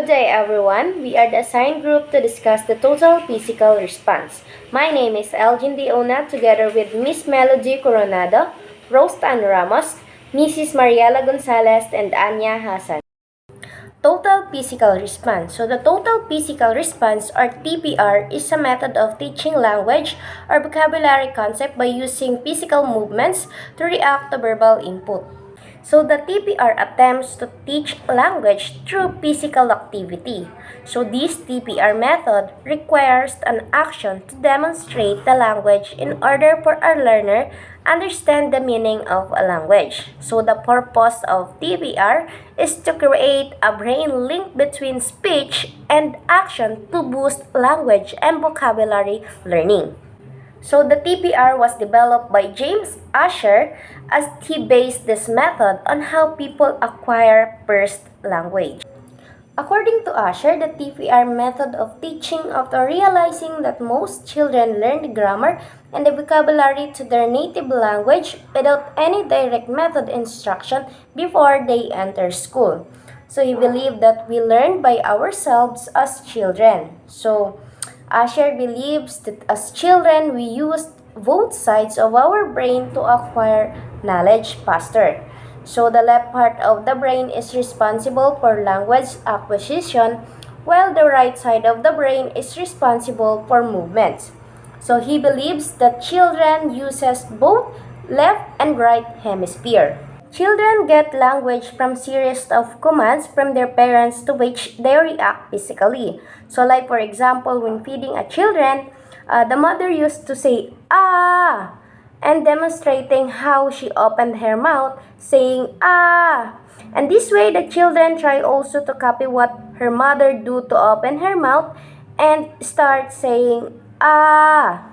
Good day, everyone. We are the assigned group to discuss the total physical response. My name is Elgin Diona, together with Miss Melody Coronado, Rostan Ramos, Mrs. Mariela Gonzalez, and Anya Hassan. Total physical response. So the total physical response, or TPR, is a method of teaching language or vocabulary concept by using physical movements to react to verbal input. So the TPR attempts to teach language through physical activity. So this TPR method requires an action to demonstrate the language in order for a learner understand the meaning of a language. So the purpose of TPR is to create a brain link between speech and action to boost language and vocabulary learning. So the TPR was developed by James Asher as he based this method on how people acquire first language. According to Asher, the TPR method of teaching, after realizing that most children learn the grammar and the vocabulary to their native language without any direct method instruction before they enter school. So he believed that we learn by ourselves as children. So Asher believes that as children, we use both sides of our brain to acquire knowledge faster. So the left part of the brain is responsible for language acquisition, while the right side of the brain is responsible for movements. So he believes that children uses both left and right hemisphere. Children get language from series of commands from their parents to which they react physically. So like for example, when feeding a children, the mother used to say, ah, and demonstrating how she opened her mouth, saying, ah. And this way, the children try also to copy what her mother do to open her mouth and start saying, ah.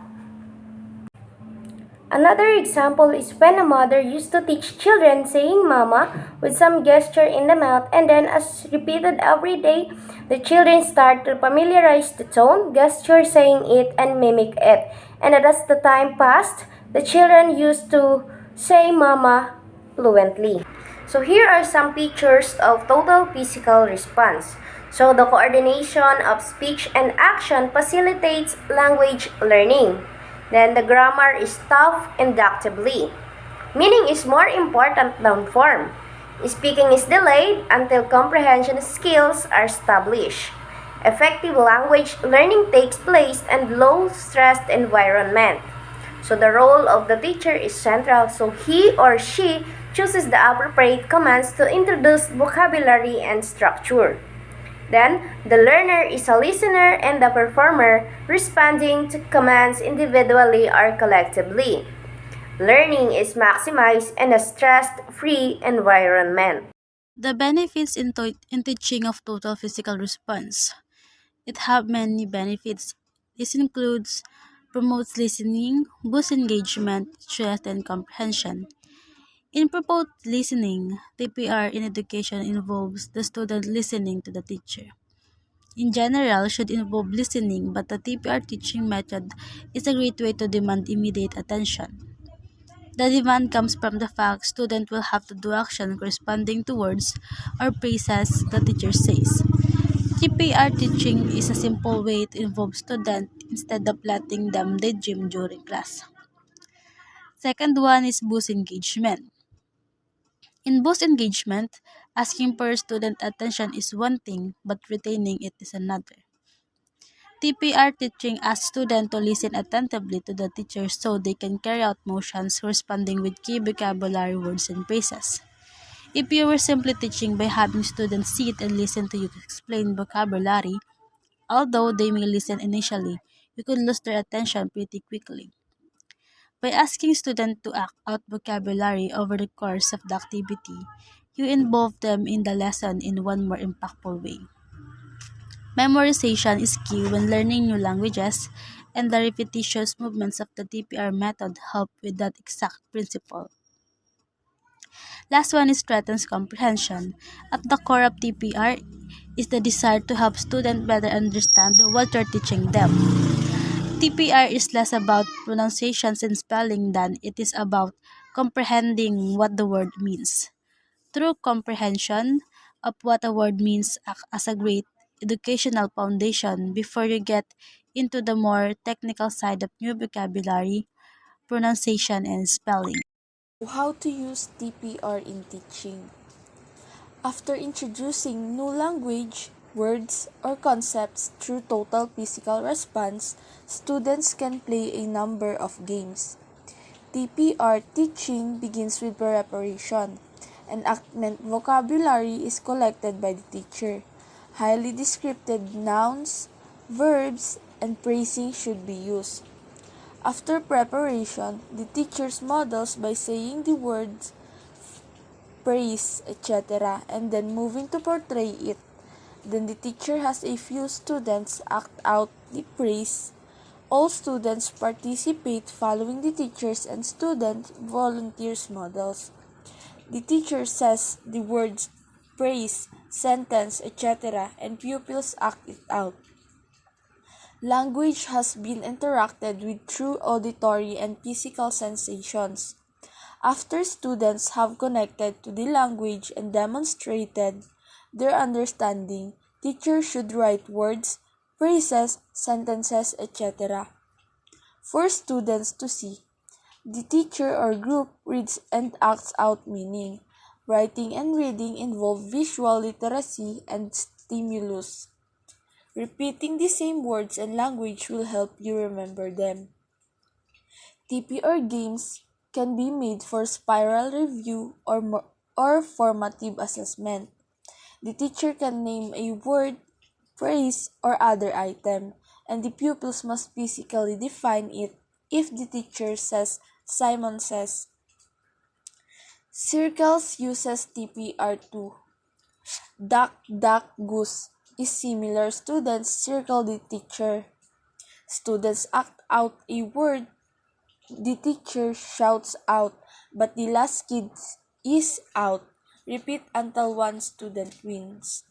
Another example is when a mother used to teach children saying mama with some gesture in the mouth, and then as repeated every day, the children start to familiarize the tone, gesture saying it, and mimic it. And as the time passed, the children used to say mama fluently. So here are some pictures of total physical response. So the coordination of speech and action facilitates language learning. Then the grammar is taught inductively. Meaning is more important than form. Speaking is delayed until comprehension skills are established. Effective language learning takes place in low-stressed environment. So the role of the teacher is central, so he or she chooses the appropriate commands to introduce vocabulary and structure. Then, the learner is a listener and the performer, responding to commands individually or collectively. Learning is maximized in a stress-free environment. The benefits in teaching of total physical response. It have many benefits. This includes promotes listening, boosts engagement, strengthens comprehension. In promote listening, TPR in education involves the student listening to the teacher. In general, should involve listening, but the TPR teaching method is a great way to demand immediate attention. The demand comes from the fact student will have to do action corresponding to words or phrases the teacher says. TPR teaching is a simple way to involve students instead of letting them daydream during class. Second one is boost engagement. In boost engagement, asking for student attention is one thing, but retaining it is another. TPR teaching asks students to listen attentively to the teacher so they can carry out motions corresponding with key vocabulary words and phrases. If you were simply teaching by having students sit and listen to you explain vocabulary, although they may listen initially, you could lose their attention pretty quickly. By asking students to act out vocabulary over the course of the activity, you involve them in the lesson in one more impactful way. Memorization is key when learning new languages, and the repetitious movements of the TPR method help with that exact principle. Last one is strengthens comprehension. At the core of TPR is the desire to help students better understand what you're teaching them. TPR is less about pronunciations and spelling than it is about comprehending what the word means. Through comprehension of what a word means as a great educational foundation before you get into the more technical side of new vocabulary, pronunciation, and spelling. How to use TPR in teaching. After introducing new language, words, or concepts through total physical response, students can play a number of games. TPR teaching begins with preparation. Enactment vocabulary is collected by the teacher. Highly descriptive nouns, verbs, and phrasing should be used. After preparation, the teacher models by saying the words praise, etc., and then moving to portray it. Then the teacher has a few students act out the praise. All students participate following the teachers and student volunteers models. The teacher says the words praise, sentence, etc., and pupils act it out. Language has been interacted with through auditory and physical sensations. After students have connected to the language and demonstrated their understanding, teachers should write words, phrases, sentences, etc. for students to see. The teacher or group reads and acts out meaning. Writing and reading involve visual literacy and stimulus. Repeating the same words and language will help you remember them. TPR games can be made for spiral review or formative assessment. The teacher can name a word, phrase, or other item, and the pupils must physically define it. If the teacher says, Simon says, circles uses TPR too. Duck, duck, goose is similar. Students circle the teacher. Students act out a word. The teacher shouts out, but the last kid is out. Repeat until one student wins.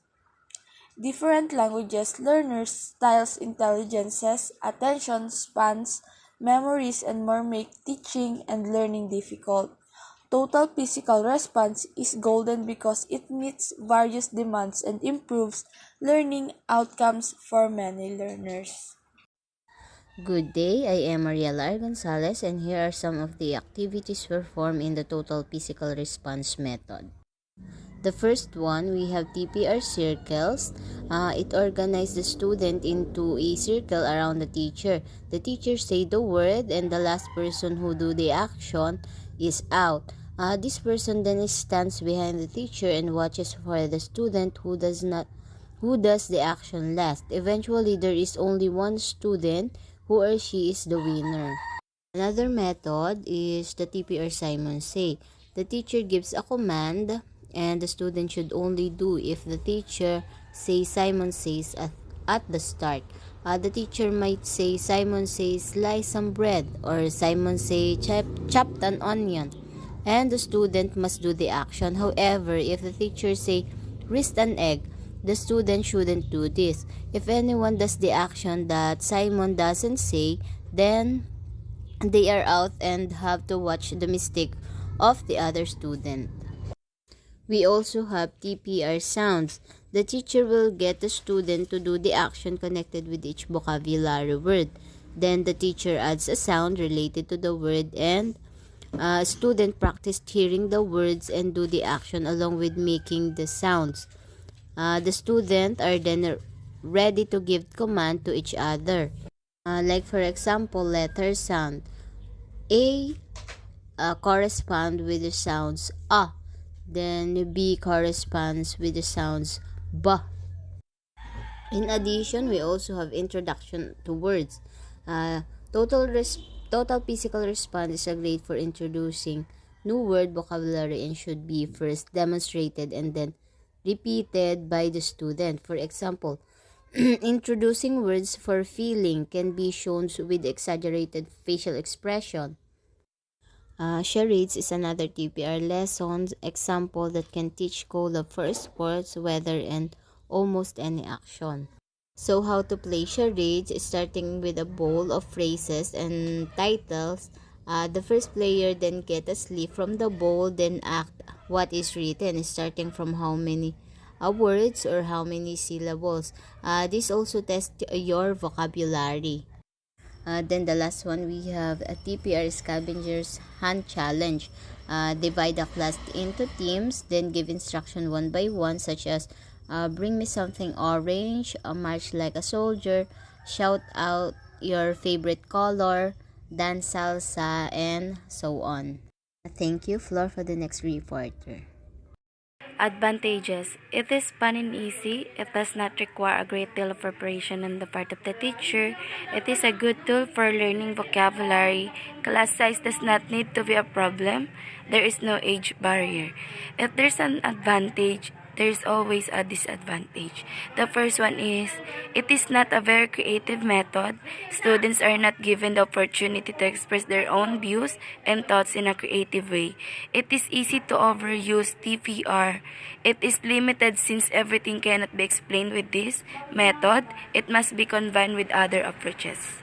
Different languages, learners, styles, intelligences, attention spans, memories, and more make teaching and learning difficult. Total physical response is golden because it meets various demands and improves learning outcomes for many learners. Good day, I am Mariela Gonzalez and here are some of the activities performed in the total physical response method. The first one, we have TPR circles. It organizes the student into a circle around the teacher. The teacher say the word and the last person who do the action is out. This person then stands behind the teacher and watches for the student who does the action last. Eventually, there is only one student who or she is the winner. Another method is the TPR Simon Say. The teacher gives a command and the student should only do if the teacher says Simon says at the start. The teacher might say Simon says slice some bread or Simon say chopped an onion and the student must do the action. However, if the teacher say wrist an egg, the student shouldn't do this. If anyone does the action that Simon doesn't say, then they are out and have to watch the mistake of the other student. We also have TPR sounds. The teacher will get the student to do the action connected with each vocabulary word. Then the teacher adds a sound related to the word and student practiced hearing the words and do the action along with making the sounds. The student are then ready to give command to each other. Like for example, letter sound. A correspond with the sounds A. Then B corresponds with the sounds B. In addition, we also have introduction to words. Uh, total total physical response is a grade for introducing new word vocabulary and should be first demonstrated and then repeated by the student. For example, introducing words for feeling can be shown with exaggerated facial expression. Charades is another TPR lesson example that can teach code of for sports, weather, and almost any action. So how to play charades, starting with a bowl of phrases and titles. The first player then get a slip from the bowl, then act what is written, starting from how many words or how many syllables. This also tests your vocabulary. Then the last one, we have a TPR Scavengers Hunt Challenge. Divide the class into teams, then give instruction one by one, such as bring me something orange, march like a soldier, shout out your favorite color, dance salsa, and so on. Thank you. Floor for the next reporter. Advantages. It is fun and easy. It does not require a great deal of preparation on the part of the teacher. It is a good tool for learning vocabulary. Class size does not need to be a problem. There is no age barrier. If there's an advantage, there is always a disadvantage. The first one is, it is not a very creative method. Students are not given the opportunity to express their own views and thoughts in a creative way. It is easy to overuse TPR. It is limited since everything cannot be explained with this method. It must be combined with other approaches.